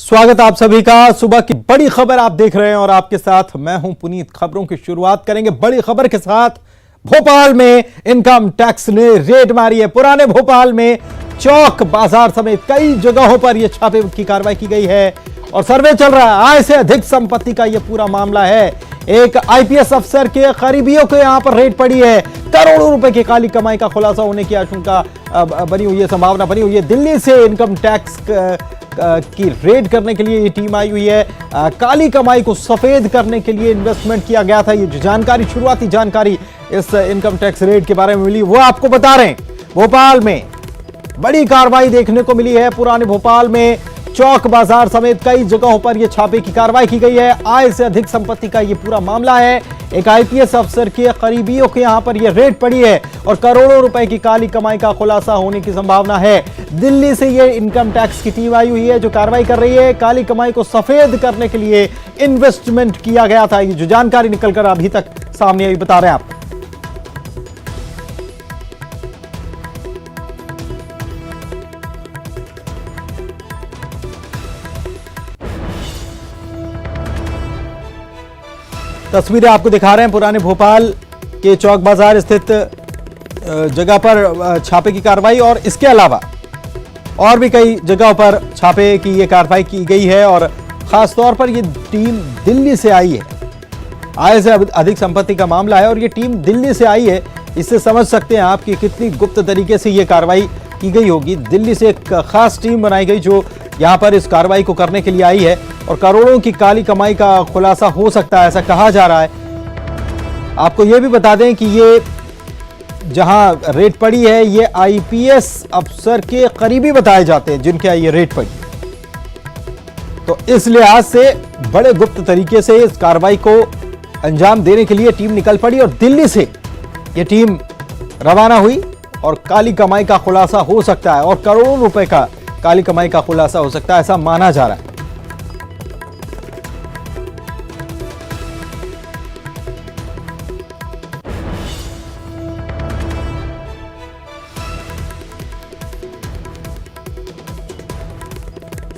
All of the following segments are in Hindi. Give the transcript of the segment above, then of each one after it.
स्वागत आप सभी का। सुबह की बड़ी खबर आप देख रहे हैं और आपके साथ मैं हूं पुनीत। खबरों की शुरुआत करेंगे बड़ी खबर के साथ। भोपाल में इनकम टैक्स ने रेड मारी है। पुराने भोपाल में चौक बाजार समेत कई जगहों पर यह छापे की कार्रवाई की गई है और सर्वे चल रहा है। आय से अधिक संपत्ति का यह पूरा मामला है। एक आईपीएस अफसर के करीबियों को यहां पर रेड पड़ी है। करोड़ों रुपए की काली कमाई का खुलासा होने की आशंका बनी हुई है, संभावना बनी हुई है। दिल्ली से इनकम टैक्स की रेड करने के लिए ये टीम आई हुई है। काली कमाई को सफेद करने के लिए इन्वेस्टमेंट किया गया था। ये जो जानकारी, शुरुआती जानकारी इस इनकम टैक्स रेड के बारे में मिली वो आपको बता रहे हैं। भोपाल में बड़ी कार्रवाई देखने को मिली है। पुराने भोपाल में चौक बाजार समेत कई जगहों पर यह छापे की कार्रवाई की गई है। आय से अधिक संपत्ति का यह पूरा मामला है। एक आईपीएस अफसर के करीबियों के यहां पर यह रेड पड़ी है और करोड़ों रुपए की काली कमाई का खुलासा होने की संभावना है। दिल्ली से यह इनकम टैक्स की टीम आई हुई है जो कार्रवाई कर रही है। काली कमाई को सफेद करने के लिए इन्वेस्टमेंट किया गया था। ये जो जानकारी निकलकर अभी तक सामने आई बता रहे हैं आप। तस्वीरें आपको दिखा रहे हैं पुराने भोपाल के चौक बाजार स्थित जगह पर छापे की कार्रवाई और इसके अलावा और भी कई जगहों पर छापे की ये कार्रवाई की गई है। और खास तौर पर ये टीम दिल्ली से आई है। आय से अधिक संपत्ति का मामला है और ये टीम दिल्ली से आई है। इससे समझ सकते हैं आप कि कितनी गुप्त तरीके से ये कार्रवाई की गई होगी। दिल्ली से एक खास टीम बनाई गई जो यहां पर इस कार्रवाई को करने के लिए आई है और करोड़ों की काली कमाई का खुलासा हो सकता है, ऐसा कहा जा रहा है। आपको यह भी बता दें कि ये जहां रेड पड़ी है ये आईपीएस अफसर के करीबी बताए जाते हैं जिनके ये रेड पड़ी। तो इस लिहाज से बड़े गुप्त तरीके से इस कार्रवाई को अंजाम देने के लिए टीम निकल पड़ी और दिल्ली से यह टीम रवाना हुई और काली कमाई का खुलासा हो सकता है और करोड़ों रुपए का काली कमाई का खुलासा हो सकता है, ऐसा माना जा रहा है।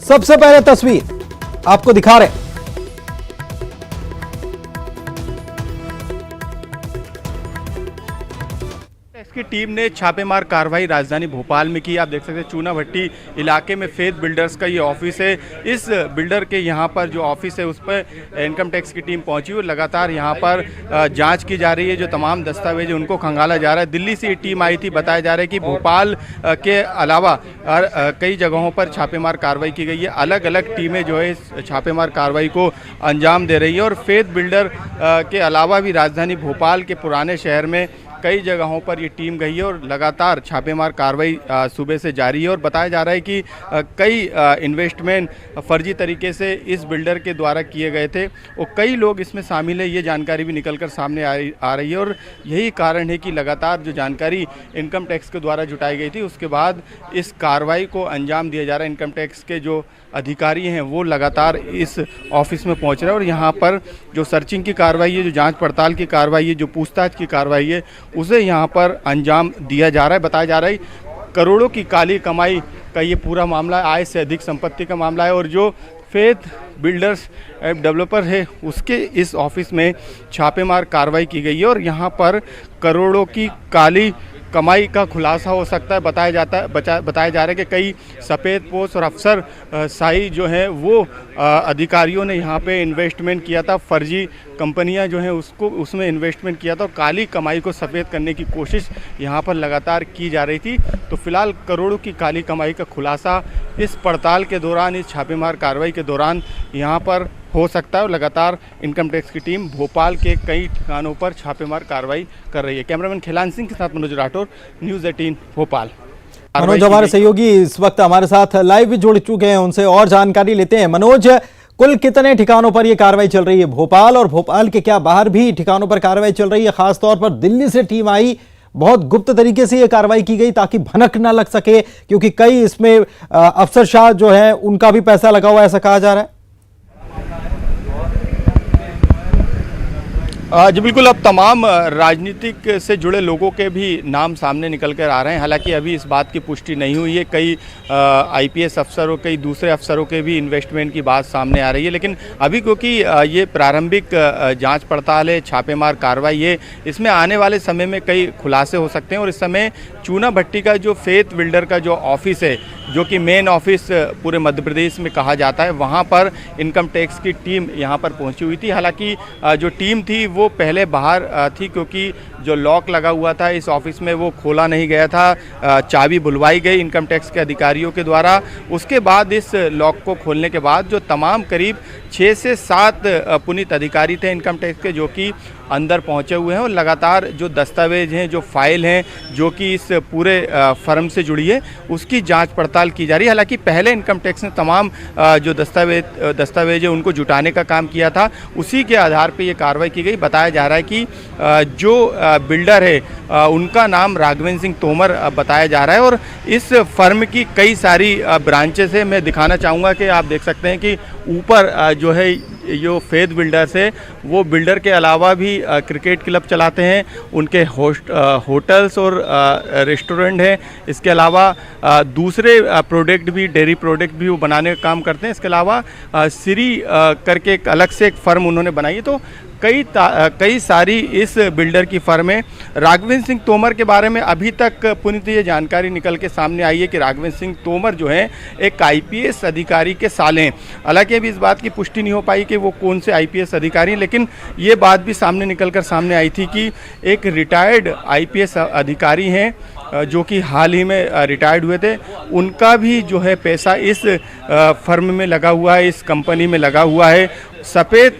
सबसे पहले तस्वीर आपको दिखा रहे हैं। इसकी टीम ने छापेमार कार्रवाई राजधानी भोपाल में की। आप देख सकते हैं चूना भट्टी इलाके में फेथ बिल्डर्स का ये ऑफिस है। इस बिल्डर के यहाँ पर जो ऑफिस है उस पर इनकम टैक्स की टीम पहुंची और लगातार यहाँ पर जांच की जा रही है। जो तमाम दस्तावेज उनको खंगाला जा रहा है। दिल्ली से ये टीम आई थी। बताया जा रहा है कि भोपाल के अलावा कई जगहों पर छापेमार कार्रवाई की गई है। अलग अलग टीमें जो है इस छापेमार कार्रवाई को अंजाम दे रही है और फेथ बिल्डर के अलावा भी राजधानी भोपाल के पुराने शहर में कई जगहों पर ये टीम गई है और लगातार छापेमार कार्रवाई सुबह से जारी है। और बताया जा रहा है कि कई इन्वेस्टमेंट फर्जी तरीके से इस बिल्डर के द्वारा किए गए थे और कई लोग इसमें शामिल है। ये जानकारी भी निकलकर सामने आ रही है और यही कारण है कि लगातार जो जानकारी इनकम टैक्स के द्वारा जुटाई गई थी उसके बाद इस कार्रवाई को अंजाम दिया जा रहा है। इनकम टैक्स के जो अधिकारी हैं वो लगातार इस ऑफिस में पहुंच रहे हैं और यहाँ पर जो सर्चिंग की कार्रवाई है, जो जांच पड़ताल की कार्रवाई है, जो पूछताछ की कार्रवाई है, उसे यहाँ पर अंजाम दिया जा रहा है। बताया जा रहा है करोड़ों की काली कमाई का ये पूरा मामला है। आय से अधिक संपत्ति का मामला है और जो फेथ बिल्डर्स डेवलपर है उसके इस ऑफिस में छापेमार कार्रवाई की गई है और यहाँ पर करोड़ों की काली कमाई का खुलासा हो सकता है। बताया जा रहा है कि कई सफ़ेद पोश और अफसर शाही जो हैं वो अधिकारियों ने यहाँ पे इन्वेस्टमेंट किया था। फर्जी कंपनियां जो हैं उसमें इन्वेस्टमेंट किया था और काली कमाई को सफ़ेद करने की कोशिश यहाँ पर लगातार की जा रही थी। तो फिलहाल करोड़ों की काली कमाई का खुलासा इस पड़ताल के दौरान, इस छापेमार कार्रवाई के दौरान यहाँ पर हो सकता है। और लगातार इनकम टैक्स की टीम भोपाल के कई ठिकानों पर छापेमार कार्रवाई कर रही है। कैमरामैन खिलान सिंह के साथ मनोज राठौर, न्यूज़ 18 भोपाल। मनोज हमारे सहयोगी इस वक्त हमारे साथ लाइव भी जुड़ चुके हैं, उनसे और जानकारी लेते हैं। मनोज, कुल कितने ठिकानों पर यह कार्रवाई चल रही है भोपाल और भोपाल के क्या बाहर भी ठिकानों पर कार्रवाई चल रही है? खासतौर पर दिल्ली से टीम आई, बहुत गुप्त तरीके से यह कार्रवाई की गई ताकि भनक ना लग सके, क्योंकि कई इसमें अफसरशाह जो है उनका भी पैसा लगा हुआ है, ऐसा कहा जा रहा है। जी बिल्कुल, अब तमाम राजनीतिक से जुड़े लोगों के भी नाम सामने निकल कर आ रहे हैं। हालांकि अभी इस बात की पुष्टि नहीं हुई है। कई आईपीएस अफसरों, कई दूसरे अफसरों के भी इन्वेस्टमेंट की बात सामने आ रही है, लेकिन अभी क्योंकि ये प्रारंभिक जांच पड़ताल है, छापेमार कार्रवाई है, इसमें आने वाले समय में कई खुलासे हो सकते हैं। और इस समय चूना भट्टी का जो फेथ बिल्डर का जो ऑफिस है, जो कि मेन ऑफिस पूरे मध्य प्रदेश में कहा जाता है, वहाँ पर इनकम टैक्स की टीम यहाँ पर पहुँची हुई थी। हालांकि जो टीम थी वो पहले बाहर थी, क्योंकि जो लॉक लगा हुआ था इस ऑफिस में वो खोला नहीं गया था। चाबी बुलवाई गई इनकम टैक्स के अधिकारियों के द्वारा। उसके बाद इस लॉक को खोलने के बाद जो तमाम करीब 6 से 7 पुनीत अधिकारी थे इनकम टैक्स के, जो कि अंदर पहुंचे हुए हैं और लगातार जो दस्तावेज हैं, जो फाइल हैं, जो कि इस पूरे फर्म से जुड़ी है, उसकी जांच पड़ताल की जा रही है। हालांकि पहले इनकम टैक्स ने तमाम जो दस्तावेज है उनको जुटाने का काम किया था, उसी के आधार पे ये कार्रवाई की गई। बताया जा रहा है कि जो बिल्डर है उनका नाम राघवेंद्र सिंह तोमर बताया जा रहा है। और इस फर्म की कई सारी ब्रांचेस है। मैं दिखाना चाहूँगा कि आप देख सकते हैं कि ऊपर जो है जो फेथ बिल्डर्स है वो बिल्डर के अलावा भी क्रिकेट क्लब चलाते हैं, उनके होटल्स और रेस्टोरेंट हैं। इसके अलावा दूसरे प्रोडक्ट भी, डेयरी प्रोडक्ट भी वो बनाने का काम करते हैं। इसके अलावा श्री करके एक अलग से एक फर्म उन्होंने बनाई है। तो कई सारी इस बिल्डर की फर्म है। राघवेंद्र सिंह तोमर के बारे में अभी तक पुनीत ये जानकारी निकल के सामने आई है कि राघवेंद्र सिंह तोमर जो हैं एक आईपीएस अधिकारी के साले हैं। हालांकि अभी इस बात की पुष्टि नहीं हो पाई कि वो कौन से आईपीएस अधिकारी हैं, लेकिन ये बात भी सामने निकल कर सामने आई थी कि एक रिटायर्ड आईपीएस अधिकारी हैं जो कि हाल ही में रिटायर्ड हुए थे। उनका भी जो है पैसा इस फर्म में लगा हुआ है, इस कंपनी में लगा हुआ है। सफ़ेद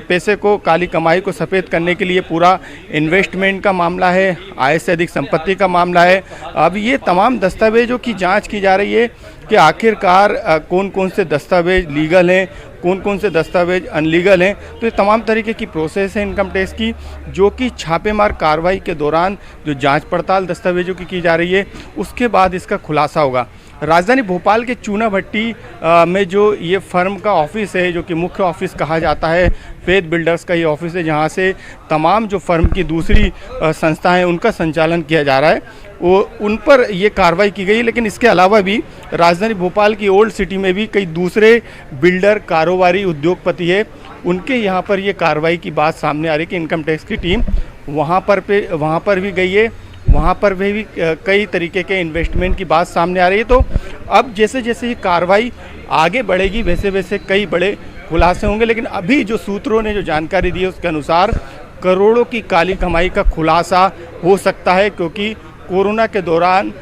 पैसे को, काली कमाई को सफ़ेद करने के लिए पूरा इन्वेस्टमेंट का मामला है, आय से अधिक संपत्ति का मामला है। अब ये तमाम दस्तावेजों की जांच की जा रही है कि आखिरकार कौन कौन से दस्तावेज लीगल हैं, कौन कौन से दस्तावेज अनलीगल हैं। तो ये तमाम तरीके की प्रोसेस है इनकम टैक्स की, जो कि छापेमार कार्रवाई के दौरान जो जांच पड़ताल दस्तावेजों की जा रही है, उसके बाद इसका खुलासा होगा। राजधानी भोपाल के चूना भट्टी में जो ये फर्म का ऑफिस है, जो कि मुख्य ऑफिस कहा जाता है, फेथ बिल्डर्स का ये ऑफिस है, जहाँ से तमाम जो फर्म की दूसरी संस्थाएं उनका संचालन किया जा रहा है, वो उन पर ये कार्रवाई की गई। लेकिन इसके अलावा भी राजधानी भोपाल की ओल्ड सिटी में भी कई दूसरे बिल्डर, कारोबारी, उद्योगपति है, उनके यहाँ पर ये कार्रवाई की बात सामने आ रही है कि इनकम टैक्स की टीम वहाँ पर भी गई है। वहाँ पर भी कई तरीके के इन्वेस्टमेंट की बात सामने आ रही है। तो अब जैसे जैसे ये कार्रवाई आगे बढ़ेगी वैसे वैसे कई बड़े खुलासे होंगे। लेकिन अभी जो सूत्रों ने जो जानकारी दी है उसके अनुसार करोड़ों की काली कमाई का खुलासा हो सकता है, क्योंकि कोरोना के दौरान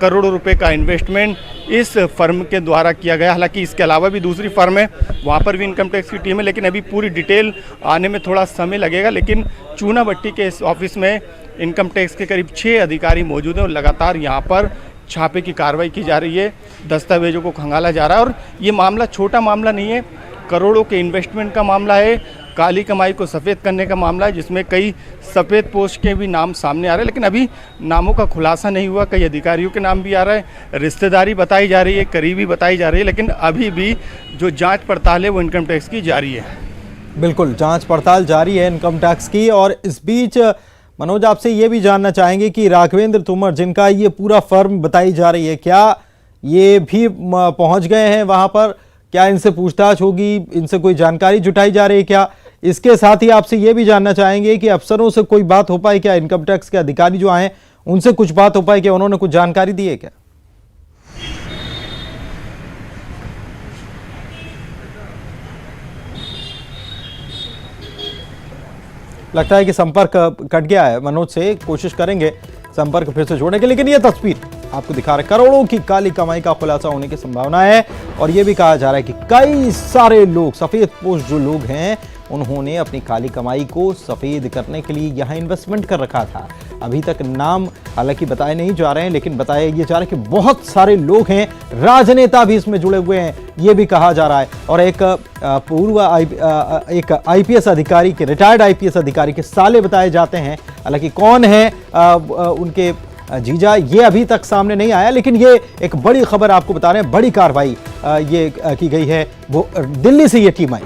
करोड़ों रुपए का इन्वेस्टमेंट इस फर्म के द्वारा किया गया। हालांकि इसके अलावा भी दूसरी फर्म है, वहाँ पर भी इनकम टैक्स की टीम है, लेकिन अभी पूरी डिटेल आने में थोड़ा समय लगेगा। लेकिन चूना भट्टी के इस ऑफिस में इनकम टैक्स के करीब 6 अधिकारी मौजूद हैं और लगातार यहाँ पर छापे की कार्रवाई की जा रही है, दस्तावेजों को खंगाला जा रहा है। और ये मामला छोटा मामला नहीं है, करोड़ों के इन्वेस्टमेंट का मामला है, काली कमाई को सफ़ेद करने का मामला है, जिसमें कई सफ़ेद पोस्ट के भी नाम सामने आ रहे हैं। लेकिन अभी नामों का खुलासा नहीं हुआ। कई अधिकारियों के नाम भी आ रहा है, रिश्तेदारी बताई जा रही है, करीबी बताई जा रही है, लेकिन अभी भी जो जांच पड़ताल है वो इनकम टैक्स की जारी है। बिल्कुल, जांच पड़ताल जारी है इनकम टैक्स की। और इस बीच मनोज, आपसे ये भी जानना चाहेंगे कि राघवेंद्र तोमर, जिनका ये पूरा फर्म बताई जा रही है, क्या ये भी पहुंच गए हैं वहां पर? क्या इनसे पूछताछ होगी? इनसे कोई जानकारी जुटाई जा रही है क्या? इसके साथ ही आपसे ये भी जानना चाहेंगे कि अफसरों से कोई बात हो पाई क्या? इनकम टैक्स के अधिकारी जो आए उनसे कुछ बात हो पाई क्या? उन्होंने कुछ जानकारी दी है क्या? लगता है कि संपर्क कट गया है मनोज से। कोशिश करेंगे संपर्क फिर से जोड़ने के। लेकिन यह तस्वीर आपको दिखा रहे करोड़ों की काली कमाई का खुलासा होने की संभावना है। और यह भी कहा जा रहा है कि कई सारे लोग, सफेद पोश जो लोग हैं, उन्होंने अपनी काली कमाई को सफेद करने के लिए यहां इन्वेस्टमेंट कर रखा था। अभी तक नाम हालांकि बताए नहीं जा रहे हैं, लेकिन बताया ये जा रहा है कि बहुत सारे लोग हैं, राजनेता भी इसमें जुड़े हुए हैं, ये भी कहा जा रहा है। और एक आईपीएस अधिकारी के, रिटायर्ड आईपीएस अधिकारी के साले बताए जाते हैं। हालांकि कौन है उनके जीजा, ये अभी तक सामने नहीं आया। लेकिन ये एक बड़ी खबर आपको बता रहे हैं, बड़ी कार्रवाई ये की गई है, वो दिल्ली से ये टीम आई।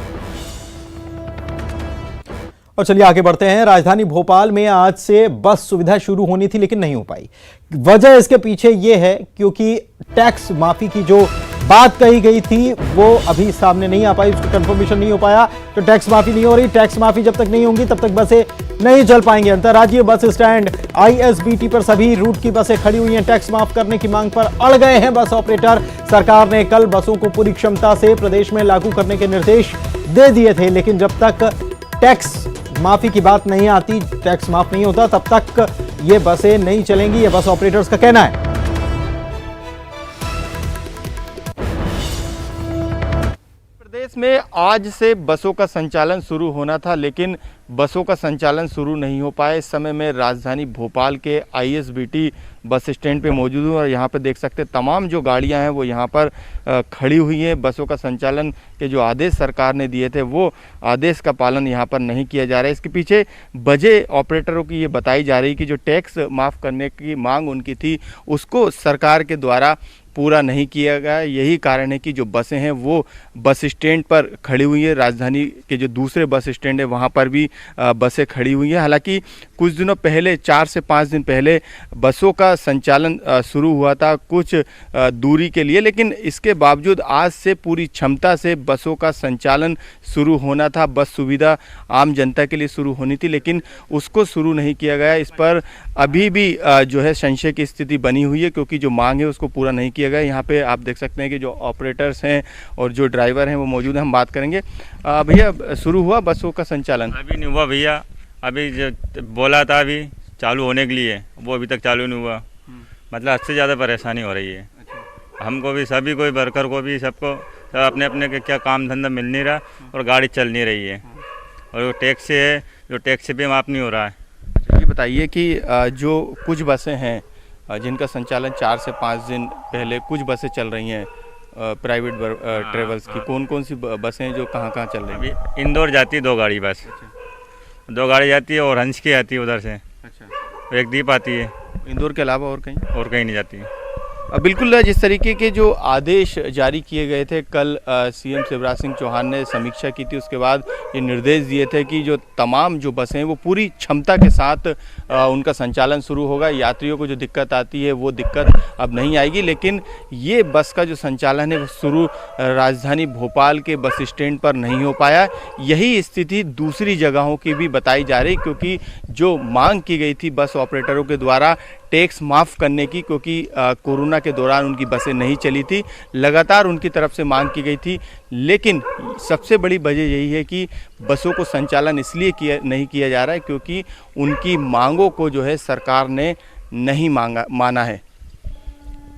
और चलिए आगे बढ़ते हैं। राजधानी भोपाल में आज से बस सुविधा शुरू होनी थी लेकिन नहीं हो पाई। वजह इसके पीछे यह है क्योंकि टैक्स माफी की जो बात कही गई थी वो अभी सामने नहीं आ पाई, उसका कंफर्मेशन नहीं हो पाया। तो टैक्स माफी नहीं हो रही, टैक्स माफी जब तक नहीं होंगी तब तक बसें नहीं चल पाएंगी। अंतर्राज्यीय बस स्टैंड ISBT पर सभी रूट की बसें खड़ी हुई हैं। टैक्स माफ करने की मांग पर अड़ गए हैं बस ऑपरेटर। सरकार ने कल बसों को पूरी क्षमता से प्रदेश में लागू करने के निर्देश दे दिए थे, लेकिन जब तक टैक्स माफी की बात नहीं आती, टैक्स माफ नहीं होता, तब तक ये बसें नहीं चलेंगी, ये बस ऑपरेटर्स का कहना है। प्रदेश में आज से बसों का संचालन शुरू होना था, लेकिन बसों का संचालन शुरू नहीं हो पाया। इस समय मैं राजधानी भोपाल के ISBT बस स्टैंड पे मौजूद हूँ और यहाँ पे देख सकते हैं तमाम जो गाड़ियाँ हैं वो यहाँ पर खड़ी हुई हैं। बसों का संचालन के जो आदेश सरकार ने दिए थे वो आदेश का पालन यहाँ पर नहीं किया जा रहा है। इसके पीछे वजह ऑपरेटरों की ये बताई जा रही कि जो टैक्स माफ़ करने की मांग उनकी थी उसको सरकार के द्वारा पूरा नहीं किया गया। यही कारण है कि जो बसें हैं वो बस स्टैंड पर खड़ी हुई है। राजधानी के जो दूसरे बस स्टैंड है वहाँ पर भी बसें खड़ी हुई हैं। हालांकि कुछ दिनों पहले 4 से 5 दिन पहले बसों का संचालन शुरू हुआ था कुछ दूरी के लिए, लेकिन इसके बावजूद आज से पूरी क्षमता से बसों का संचालन शुरू होना था। बस सुविधा आम जनता के लिए शुरू होनी थी, लेकिन उसको शुरू नहीं किया गया। इस पर अभी भी जो है संशय की स्थिति बनी हुई है क्योंकि जो मांग है उसको पूरा नहीं किया गया। यहाँ पे आप देख सकते हैं कि जो ऑपरेटर्स हैं और जो ड्राइवर हैं वो मौजूद हैं। हम बात करेंगे। भैया, शुरू हुआ बसों का संचालन? अभी नहीं हुआ भैया, अभी जो बोला था अभी चालू होने के लिए वो अभी तक चालू नहीं हुआ। मतलब हद से ज़्यादा परेशानी हो रही है हमको भी, सभी को, वर्कर को भी, सबको, सब अपने अपने के क्या काम धंधा मिल नहीं रहा और गाड़ी चल नहीं रही है। और वो टैक्स है, जो टैक्स भी माफ़ नहीं हो रहा है। ये बताइए कि जो कुछ बसें हैं जिनका संचालन 4 से 5 दिन पहले कुछ बसें चल रही हैं प्राइवेट ट्रेवल्स की, कौन कौन सी बसें हैं जो कहाँ चल रही हैं? अभी इंदौर जाती है 2 गाड़ी बस। अच्छा। 2 गाड़ी जाती है और हंस की आती है उधर से। अच्छा। एक दीप आती है। इंदौर के अलावा और कहीं नहीं जाती है। बिल्कुल, जिस तरीके के जो आदेश जारी किए गए थे कल CM शिवराज सिंह चौहान ने समीक्षा की थी, उसके बाद ये निर्देश दिए थे कि जो तमाम जो बसें हैं वो पूरी क्षमता के साथ उनका संचालन शुरू होगा। यात्रियों को जो दिक्कत आती है वो दिक्कत अब नहीं आएगी, लेकिन ये बस का जो संचालन है वो शुरू राजधानी भोपाल के बस स्टैंड पर नहीं हो पाया। यही स्थिति दूसरी जगहों की भी बताई जा रही, क्योंकि जो मांग की गई थी बस ऑपरेटरों के द्वारा टैक्स माफ़ करने की, क्योंकि कोरोना के दौरान उनकी बसें नहीं चली थी, लगातार उनकी तरफ से मांग की गई थी। लेकिन सबसे बड़ी वजह यही है कि बसों को संचालन इसलिए नहीं किया जा रहा है क्योंकि उनकी मांगों को जो है सरकार ने नहीं माना है।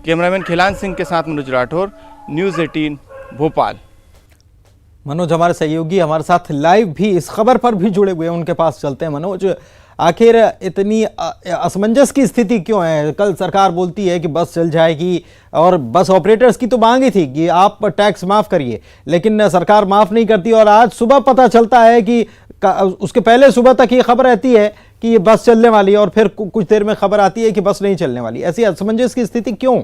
कैमरामैन खिलान सिंह के साथ मनोज राठौर, न्यूज़ 18 भोपाल। मनोज हमारे सहयोगी हमारे साथ लाइव भी इस खबर पर भी जुड़े हुए हैं, उनके पास चलते हैं। मनोज, आखिर इतनी असमंजस की स्थिति क्यों है? कल सरकार बोलती है कि बस चल जाएगी और बस ऑपरेटर्स की तो मांग ही थी कि आप टैक्स माफ़ करिए, लेकिन सरकार माफ़ नहीं करती और आज सुबह पता चलता है कि उसके पहले सुबह तक ये खबर रहती है कि ये बस चलने वाली है और फिर कुछ देर में खबर आती है कि बस नहीं चलने वाली। ऐसी असमंजस की स्थिति क्यों?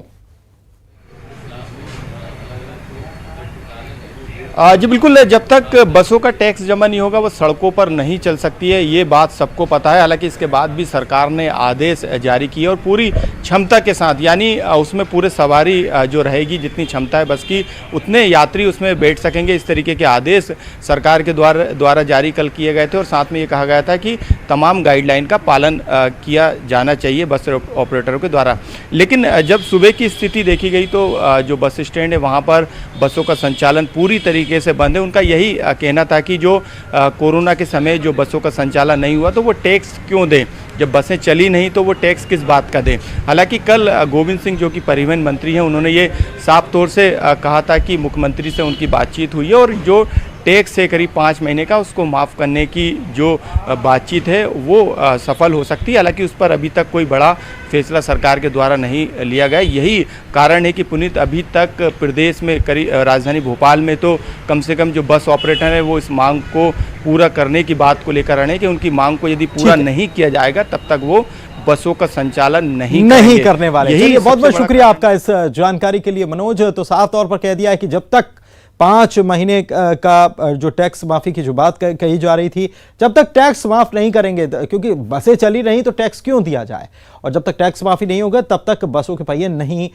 जी बिल्कुल, जब तक बसों का टैक्स जमा नहीं होगा वो सड़कों पर नहीं चल सकती है, ये बात सबको पता है। हालांकि इसके बाद भी सरकार ने आदेश जारी किए और पूरी क्षमता के साथ, यानी उसमें पूरे सवारी जो रहेगी, जितनी क्षमता है बस की उतने यात्री उसमें बैठ सकेंगे, इस तरीके के आदेश सरकार के द्वारा जारी कल किए गए थे। और साथ में ये कहा गया था कि तमाम गाइडलाइन का पालन किया जाना चाहिए बस ऑपरेटरों के द्वारा। लेकिन जब सुबह की स्थिति देखी गई तो जो बस स्टैंड है वहाँ पर बसों का संचालन पूरी तरीके से बंद है। उनका यही कहना था कि जो कोरोना के समय जो बसों का संचालन नहीं हुआ तो वो टैक्स क्यों दें, जब बसें चली नहीं तो वो टैक्स किस बात का दें। हालांकि कल गोविंद सिंह जो कि परिवहन मंत्री हैं उन्होंने ये साफ तौर से कहा था कि मुख्यमंत्री से उनकी बातचीत हुई है और जो टैक्स है करीब 5 महीने का उसको माफ़ करने की जो बातचीत है वो सफल हो सकती है। हालांकि उस पर अभी तक कोई बड़ा फैसला सरकार के द्वारा नहीं लिया गया। यही कारण है कि पुनीत अभी तक प्रदेश में राजधानी भोपाल में तो कम से कम जो बस ऑपरेटर हैं वो इस मांग को पूरा करने की बात को लेकर रहे हैं कि उनकी मांग को यदि पूरा नहीं किया जाएगा तब तक वो बसों का संचालन नहीं करने वाले। बहुत बहुत शुक्रिया आपका इस जानकारी के लिए मनोज। तो साफ तौर पर कह दिया है कि जब तक 5 महीने का जो टैक्स माफी की जो बात कही जा रही थी, जब तक टैक्स माफ नहीं करेंगे, क्योंकि बसें चली रही तो टैक्स क्यों दिया जाए, और जब तक टैक्स माफी नहीं होगा तब तक बसों के पहिए नहीं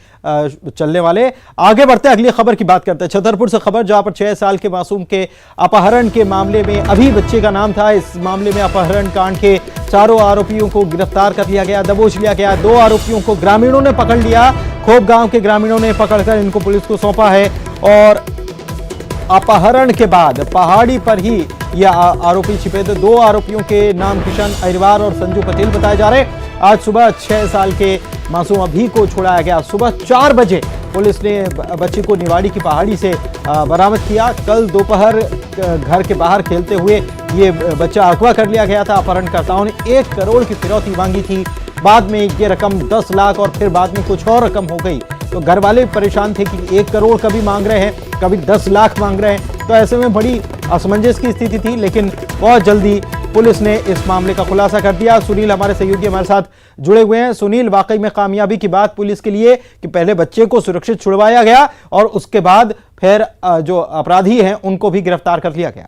चलने वाले। आगे बढ़ते अगली खबर की बात करते हैं। छतरपुर से खबर, जहां पर 6 साल के मासूम के अपहरण के मामले में, अभी बच्चे का नाम था, इस मामले में अपहरण कांड के चारों आरोपियों को गिरफ्तार कर लिया गया, दबोच लिया गया। 2 आरोपियों को ग्रामीणों ने पकड़ लिया, खोप गांव के ग्रामीणों ने पकड़कर इनको पुलिस को सौंपा है, और अपहरण के बाद पहाड़ी पर ही यह आरोपी छिपे थे। 2 आरोपियों के नाम किशन अहिरवार और संजू पटेल बताए जा रहे। आज सुबह 6 साल के मासूम अभी को छुड़ाया गया। सुबह 4 बजे पुलिस ने बच्चे को निवाड़ी की पहाड़ी से बरामद किया। कल दोपहर घर के बाहर खेलते हुए ये बच्चा अगवा कर लिया गया था। अपहरणकर्ताओं ने 1 करोड़ की फिरौती मांगी थी, बाद में ये रकम 10 लाख और फिर बाद में कुछ और रकम हो गई। तो घर वाले परेशान थे कि 1 करोड़ कभी मांग रहे हैं, कभी 10 लाख मांग रहे हैं, तो ऐसे में बड़ी असमंजस की स्थिति थी। लेकिन बहुत जल्दी पुलिस ने इस मामले का खुलासा कर दिया। सुनील हमारे सहयोगी हमारे साथ जुड़े हुए हैं। सुनील, वाकई में कामयाबी की बात पुलिस के लिए कि पहले बच्चे को सुरक्षित छुड़वाया गया और उसके बाद फिर जो अपराधी हैं उनको भी गिरफ्तार कर लिया गया।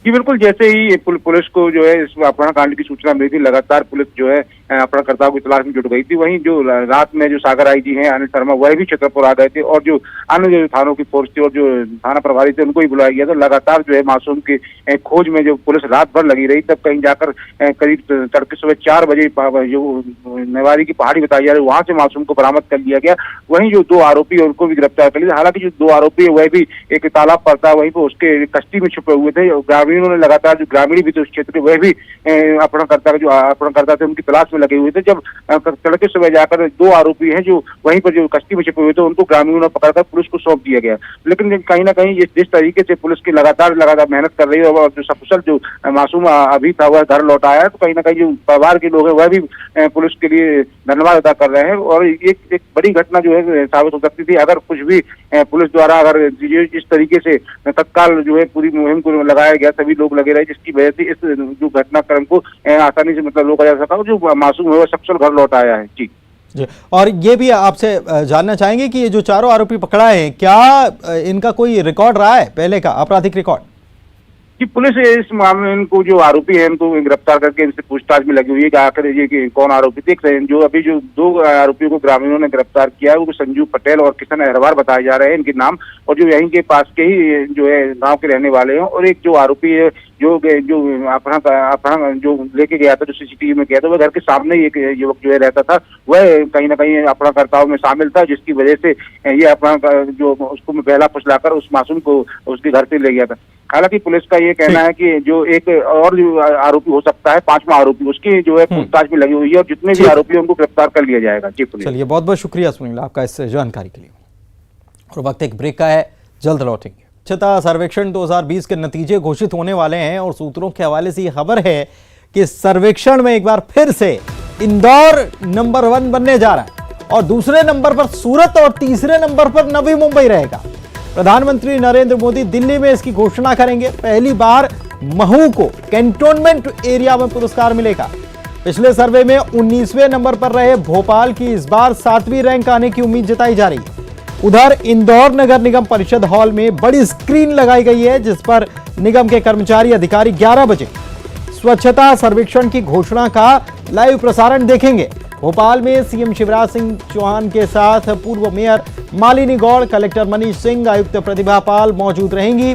जी बिल्कुल, जैसे ही पुलिस को जो है इस अपहरण कांड की सूचना मिली थी, लगातार पुलिस जो है अपहरणकर्ताओं की तलाश में जुट गई थी। वहीं जो रात में जो सागर आईजी हैं अनिल शर्मा, वह भी छतरपुर आ गए थे, और जो अन्य जो थानों की फोर्स थी और जो थाना प्रभारी थे उनको भी बुलाया गया। तो लगातार जो है मासूम की खोज में जो पुलिस रात भर लगी रही, तब कहीं जाकर करीब तड़के सुबह 4 बजे जो नेवारी की पहाड़ी बताई जा रही है, वहां से मासूम को बरामद कर लिया गया। वहीं जो 2 आरोपी है उनको भी गिरफ्तार कर लिया। हालांकि जो 2 आरोपी है वह भी एक तालाब पड़ता है वहीं पर उसके कश्ती में छुपे हुए थे। ग्रामीणों ने लगातार, जो ग्रामीण भी थे उस क्षेत्र के, वह भी अपहरणकर्ता थे उनकी तलाश में लगे हुए थे। जब तड़के सुबह जाकर 2 आरोपी हैं जो वहीं पर जो कश्ती में छिपे हुए थे उनको ग्रामीणों ने पकड़कर पुलिस को सौंप दिया गया। लेकिन कहीं ना कहीं जिस तरीके से पुलिस की लगातार मेहनत कर रही है और जो सकुशल जो मासूम अभी था वह घर लौट आया है, तो कहीं ना कहीं जो परिवार के लोग हैं वह भी पुलिस के लिए धन्यवाद अदा कर रहे हैं। और एक बड़ी घटना जो है साबित हो सकती थी अगर कुछ भी पुलिस द्वारा अगर इस तरीके से तत्काल जो है पूरी मुहिम को लगाया गया, सभी लोग लगे रहे, जिसकी वजह से इस जो घटनाक्रम को आसानी से रोका जा सका, जो मासूम है वह सकुशल घर लौट आया है। जी जी, और ये भी आपसे जानना चाहेंगे कि ये जो चारों आरोपी पकड़ा है, क्या इनका कोई रिकॉर्ड रहा है पहले का आपराधिक रिकॉर्ड? कि पुलिस इस मामले में इनको जो आरोपी है इनको गिरफ्तार करके इनसे पूछताछ में लगी हुई है कि आखिर ये कि कौन आरोपी थे। जो अभी जो 2 आरोपियों को ग्रामीणों ने गिरफ्तार किया है वो संजू पटेल और किशन अहिरवार बताए जा रहे हैं इनके नाम, और जो यहीं के पास के ही जो है गांव के रहने वाले हैं। और एक जो आरोपी है जो अपहरण जो लेके गया था, जो सीसीटीवी में गया था, वह घर के सामने ही एक युवक जो है रहता था, वह कहीं ना कहीं अपहरणकर्ताओं में शामिल था, जिसकी वजह से ये अपहरण जो उसको बहला फुसलाकर उस मासूम को उसके घर से ले गया था। हालांकि पुलिस का ये कहना है कि जो एक और जो आरोपी हो सकता है, 5वां आरोपी, उसकी जो है पूछताछ में लगी हुई है और जितने भी आरोपी हैं उनको गिरफ्तार कर लिया जाएगा। जी पुलिस। चलिए, बहुत बहुत शुक्रिया सुनील आपका इस जानकारी के लिए। और वक्त एक ब्रेक का है, जल्द लौटेंगे। स्वच्छता सर्वेक्षण 2020 के नतीजे घोषित होने वाले हैं और सूत्रों के हवाले से ये खबर है कि सर्वेक्षण में एक बार फिर से इंदौर नंबर 1 बनने जा रहा है और दूसरे नंबर पर सूरत और तीसरे नंबर पर नवी मुंबई रहेगा। प्रधानमंत्री नरेंद्र मोदी दिल्ली में इसकी घोषणा करेंगे। पहली बार महू को कैंटोनमेंट एरिया में पुरस्कार मिलेगा। पिछले सर्वे में 19वें नंबर पर रहे भोपाल की इस बार 7वीं रैंक आने की उम्मीद जताई जा रही है। उधर इंदौर नगर निगम परिषद हॉल में बड़ी स्क्रीन लगाई गई है जिस पर निगम के कर्मचारी अधिकारी 11 बजे स्वच्छता सर्वेक्षण की घोषणा का लाइव प्रसारण देखेंगे। भोपाल में सीएम शिवराज सिंह चौहान के साथ पूर्व मेयर मालिनी गौड़, कलेक्टर मनीष सिंह, आयुक्त प्रतिभा पाल मौजूद रहेंगी।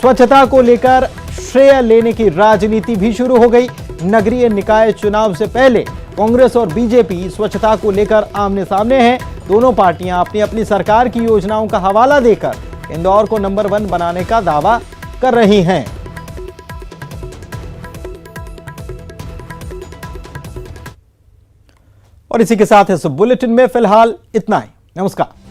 स्वच्छता को लेकर श्रेय लेने की राजनीति भी शुरू हो गई। नगरीय निकाय चुनाव से पहले कांग्रेस और बीजेपी स्वच्छता को लेकर आमने सामने हैं। दोनों पार्टियां अपनी अपनी सरकार की योजनाओं का हवाला देकर इंदौर को नंबर 1 बनाने का दावा कर रही हैं। और इसी के साथ इस बुलेटिन में फिलहाल इतना ही। नमस्कार।